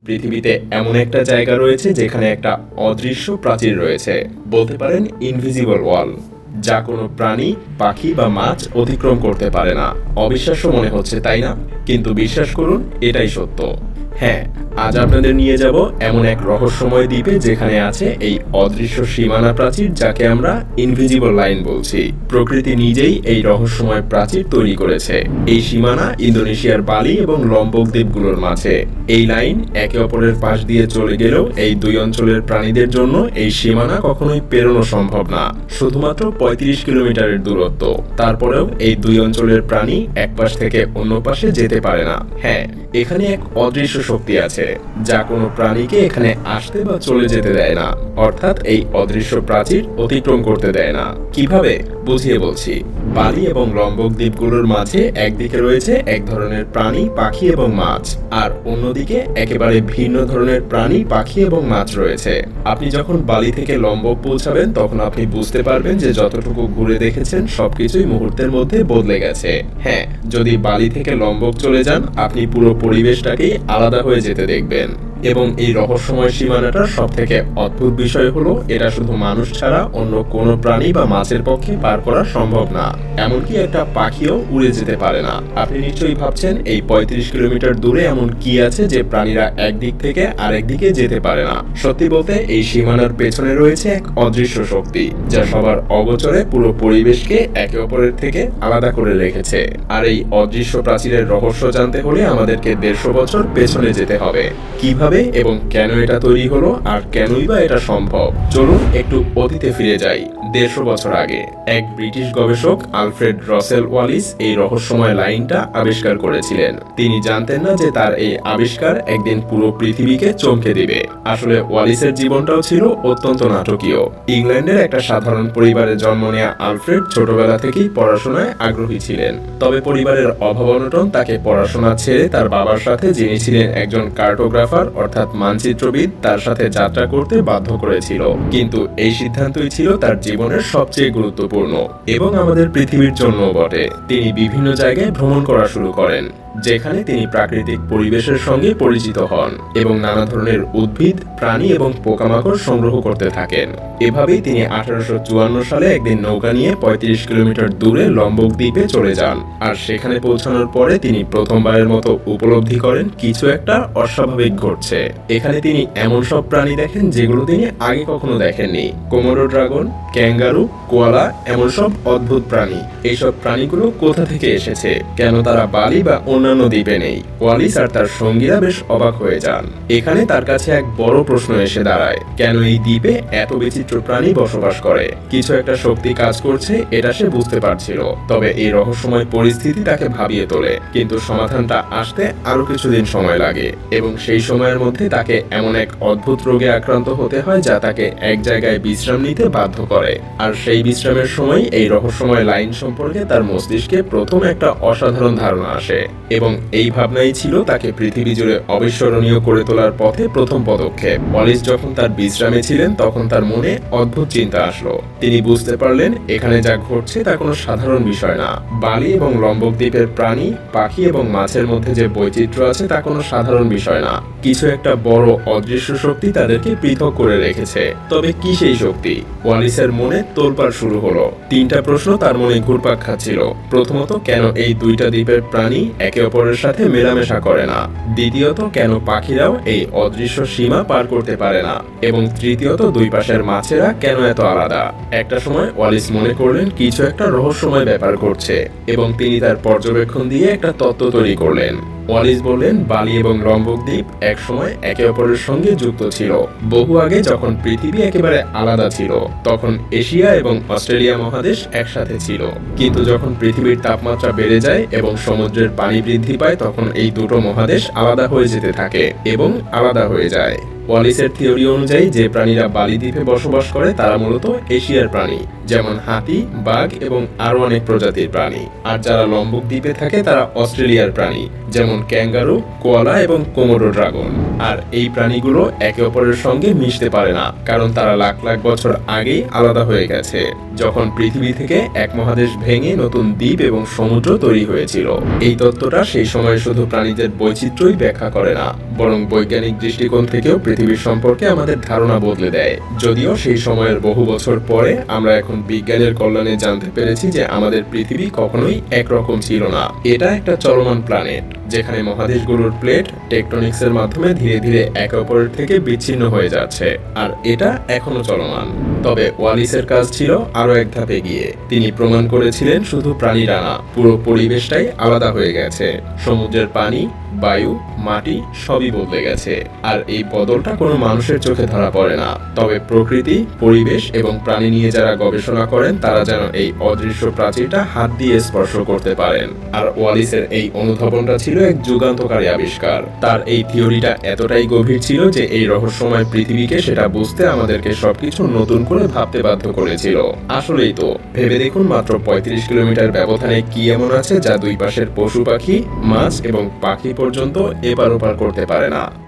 পৃথিবীতে এমন একটা জায়গা রয়েছে যেখানে একটা অদৃশ্য প্রাচীর রয়েছে, বলতে পারেন ইনভিজিবল ওয়াল, যা কোনো প্রাণী, পাখি বা মাছ অতিক্রম করতে পারে না। অবিশ্বাস্য মনে হচ্ছে, তাই না? কিন্তু বিশ্বাস করুন, এটাই সত্য। হ্যাঁ, আজ আপনাদের নিয়ে যাব এমন এক রহস্যময় দ্বীপে যেখানে আছে এই অদৃশ্য সীমানা প্রাচীর, যাকে আমরা ইনভিজিবল লাইন বলছি। প্রকৃতি নিজেই এই রহস্যময় প্রাচীর তৈরি করেছে। এই সীমানা ইন্দোনেশিয়ার বালি এবং লম্বক দ্বীপগুলোর মাঝে। এই লাইন একে অপরের পাশ দিয়ে চলে গেলেও এই দুই অঞ্চলের প্রাণীদের জন্য এই সীমানা কখনোই পেরোনো সম্ভব না। শুধুমাত্র ৩৫ কিলোমিটারের দূরত্ব। তারপরেও এই দুই অঞ্চলের প্রাণী এক পাশ থেকে অন্য পাশে যেতে পারে না। হ্যাঁ, এখানে এক অদৃশ্য শক্তি আছে যা কোনো প্রাণীকে এখানে আসতে বা চলে যেতে দেয় না, অর্থাৎ এই অদৃশ্য প্রাচীর অতিক্রম করতে দেয় না। কিভাবে বুঝিয়ে বলছি। বালি এবং লম্বক দ্বীপগুলোর মাঝে একদিকে রয়েছে এক ধরনের প্রাণী, পাখি এবং মাছ, আর অন্যদিকে একেবারে ভিন্ন ধরনের প্রাণী, পাখি এবং মাছ রয়েছে। আপনি যখন বালি থেকে লম্বক পৌঁছাবেন তখন আপনি বুঝতে পারবেন যে যতটুকু ঘুরে দেখেছেন সবকিছুই মুহূর্তের মধ্যে বদলে গেছে। হ্যাঁ, যদি বালি থেকে লম্বক চলে যান, আপনি পুরো পরিবেশটাকেই আলাদা হয়ে যেতে দেখবেন। এবং এই রহস্যময় সীমানাটার সব থেকে অদ্ভুত বিষয় হলো, এটা শুধু মানুষ ছাড়া অন্য কোনো প্রাণী বা মাছের পক্ষে পার করা সম্ভব না। এমনকি একটা পাখিও উড়ে যেতে পারে না। আপনি নিশ্চয়ই ভাবছেন, এই ৩৫ কিলোমিটার দূরে এমন কি আছে যে প্রাণীরা একদিক থেকে আরেক দিকে যেতে পারে না। সত্যি বলতে, এই সীমানার পেছনে রয়েছে এক অদৃশ্য শক্তি, যা সবার অগোচরে পুরো পরিবেশকে একে অপরের থেকে আলাদা করে রেখেছে। আর এই অদৃশ্য প্রাচীরের রহস্য জানতে হলে আমাদেরকে ১৫০ বছর পেছনে যেতে হবে। কিভাবে এবং কেন এটা তৈরি হলো, আর কেনই বা এটা সম্ভব, চলুন একটু অতীতে ফিরে যাই। ১৫০ বছর আগে এক ব্রিটিশ গবেষক আলফ্রেড রসেল ওয়ালিস এই রহস্যময় লাইনটা আবিষ্কার করেছিলেন। তিনি জানতেন না যে তার এই আবিষ্কার একদিন পুরো পৃথিবীকে চমকে দিবে। আসলে ওয়ালিসের জীবনটাও ছিল অত্যন্ত নাটকীয়। ইংল্যান্ডের একটা সাধারণ পরিবারে জন্ম নেওয়া আলফ্রেড ছোটবেলা থেকেই পড়াশোনায় আগ্রহী ছিলেন। তবে পরিবারের অভাব অনটন তাকে পড়াশোনা ছেড়ে তার বাবার সাথে, যিনি ছিলেন একজন কার্টোগ্রাফার অর্থাৎ মানচিত্রবিদ, তার সাথে যাত্রা করতে বাধ্য করেছিল। কিন্তু এই সিদ্ধান্তই ছিল তার জীবনের সবচেয়ে গুরুত্বপূর্ণ, এবং আমাদের পৃথিবীর জন্য বটে। তিনি বিভিন্ন জায়গায় ভ্রমণ করা শুরু করেন, যেখানে তিনি প্রাকৃতিক পরিবেশের সঙ্গে পরিচিত হন এবং নানা ধরনের উদ্ভিদ, প্রাণী এবং পোকামাকড় সংগ্রহ করতে থাকেন। এভাবেই তিনি ১৮৫৪ সালে একদিন নৌকা নিয়ে ৩৫ কিলোমিটার দূরে লম্বক দ্বীপে চলে যান। আর সেখানে পৌঁছানোর পরে তিনি প্রথমবারের মতো উপলব্ধি করেন কিছু একটা অস্বাভাবিক ঘটছে। এখানে তিনি এমন সব প্রাণী দেখেন যেগুলো তিনি আগে কখনো দেখেননি। কোমোডো ড্রাগন, ক্যাঙ্গারু, কোয়ালা, এমন সব অদ্ভুত প্রাণী। এইসব প্রাণীগুলো কোথা থেকে এসেছে, কেন তারা বালি বা অন্যান্য দ্বীপে নেই? ওয়ালিস আর তার সঙ্গীরা বেশ অবাক হয়ে যান। এখানে তার কাছে এক বড় প্রশ্ন এসে দাঁড়ায়, কেন এই দ্বীপে এত বিচিত্র প্রাণী বসবাস করে? কিছু একটা শক্তি কাজ করছে, এটা সে বুঝতে পারছিল। তবে এই রহস্যময় পরিস্থিতি তাকে ভাবিয়ে তোলে। কিন্তু সমাধানটা আসতে আরো কিছুদিন সময় লাগে, এবং সেই সময়ের মধ্যে তাকে এমন এক অদ্ভুত রোগে আক্রান্ত হতে হয় যা তাকে এক জায়গায় বিশ্রাম নিতে বাধ্য করে। আর সেই বিশ্রামের সময় এই রহস্যময় লাইন সম্পর্কে তার মস্তিষ্কে প্রথম একটা অসাধারণ ধারণা আসে, এবং এই ভাবনাই ছিল তাকে পৃথিবী জুড়ে অবিস্মরণীয় করে তোলার পথে প্রথম পদক্ষেপ। ওয়ালিস যখন তার বিশ্রামে ছিলেন তখন তার মনে অদ্ভুত চিন্তা আসলো। তিনি বুঝতে পারলেন এখানে যা ঘটছে তা কোনো সাধারণ বিষয় না। বালি এবং লম্বক দ্বীপের প্রাণী, পাখি এবং মাছের মধ্যে যে বৈচিত্র্য আছে তা কোনো সাধারণ বিষয় না। কিছু একটা বড় অদৃশ্য শক্তি তাদেরকে পৃথক করে রেখেছে। তবে কি সেই শক্তি? ওয়ালিসের মনে তোলপাড় শুরু হলো। ৩টা প্রশ্ন তার মনে ঘুরপাক খাচ্ছিল। প্রথমত, কেন এই দুইটা দ্বীপের প্রাণী একে অপরের সাথে মেলামেশা করে না? দ্বিতীয়ত, কেন পাখিরাও এই অদৃশ্য সীমা পার করতে পারে না? এবং তৃতীয়ত, দুই পাশের মাছেরা কেন এত আলাদা? একটা সময় ওয়ালিস মনে করলেন কিছু একটা রহস্যময় ব্যাপার ঘটছে, এবং তিনি তার পর্যবেক্ষণ দিয়ে একটা তত্ত্ব তৈরি করলেন। ওয়ালিস বললেন, বালি এবং লম্বক দ্বীপ একসময় একে অপরের সঙ্গে যুক্ত ছিল। বহু আগে যখন পৃথিবী একেবারে আলাদা ছিল, তখন এশিয়া এবং অস্ট্রেলিয়া মহাদেশ একসাথে ছিল। কিন্তু যখন পৃথিবীর তাপমাত্রা বেড়ে যায় এবং সমুদ্রের পানি বৃদ্ধি পায়, তখন এই দুটো মহাদেশ আলাদা হয়ে যেতে থাকে এবং আলাদা হয়ে যায়। ওয়ালিসের থিওরি অনুযায়ী যে প্রাণীরা বালি দ্বীপে বসবাস করে তারা মূলত এশিয়ার প্রাণী, যেমন হাতি, বাঘ এবং আরো অনেক প্রজাতির প্রাণী। আর যারা লম্বক দ্বীপে থাকে তারা অস্ট্রেলিয়ার প্রাণী, যেমন যেমন ক্যাঙ্গারু, কোয়ালা এবং কোমোডো ড্রাগন। আর এই প্রাণীগুলো একে অপরের সঙ্গে মিশতে পারে না, কারণ তারা লাখ লাখ বছর আগেই আলাদা হয়ে গেছে, যখন পৃথিবী থেকে এক মহাদেশ ভেঙে নতুন দ্বীপ এবং সমুদ্র তৈরি হয়েছিল। এই তত্ত্বটা সেই সময় শুধু প্রাণীদের বৈচিত্র্যই ব্যাখ্যা করে না, বরং বৈজ্ঞানিক দৃষ্টিকোণ থেকেও পৃথিবীর সম্পর্কে আমাদের ধারণা বদলে দেয়। যদিও সেই সময়ের বহু বছর পরে আমরা এখন বিজ্ঞানের কল্যাণে জানতে পেরেছি যে আমাদের পৃথিবী কখনোই একরকম ছিল না। এটা একটা চলমান প্ল্যানেট, যেখানে মহাদেশগুলোর প্লেট টেকটনিক্সের মাধ্যমে ধীরে ধীরে একে অপরের থেকে বিচ্ছিন্ন হয়ে যাচ্ছে, আর এটা এখনো চলমান। তবে ওয়ালিসের কাজ ছিল আরো এক ধাপ এগিয়ে। তিনি প্রমাণ করেছিলেন শুধু প্রাণীরা না, পুরো পরিবেশটাই আলাদা হয়ে গেছে। সমুদ্রের পানি, বায়ু, মাটি সবই বদলে গেছে। আর এই বদলটা কোনো মানুষের চোখে ধরা পড়ে না। তবে প্রকৃতি, পরিবেশ এবং প্রাণী নিয়ে যারা গবেষণা করেন তারা যেন এই অদৃশ্য প্রাচীরটা হাত দিয়ে স্পর্শ করতে পারেন। আর ওয়ালিসের এই অনুধাবনটা ছিল এক যুগান্তকারী আবিষ্কার। তার এই থিওরিটা এতটাই গভীর ছিল যে এই রহস্যময় পৃথিবীকে সেটা বুঝতে আমাদেরকে সবকিছু নতুন করে ভাবতে বাধ্য করেছিল। আসলেই তো, ভেবে দেখুন, মাত্র 35 কিলোমিটার ব্যবধানে কি এমন আছে যা দুই পাশের পশু পাখি, মাছ এবং পাখি পর্যন্ত এপার ওপার করতে পারে না।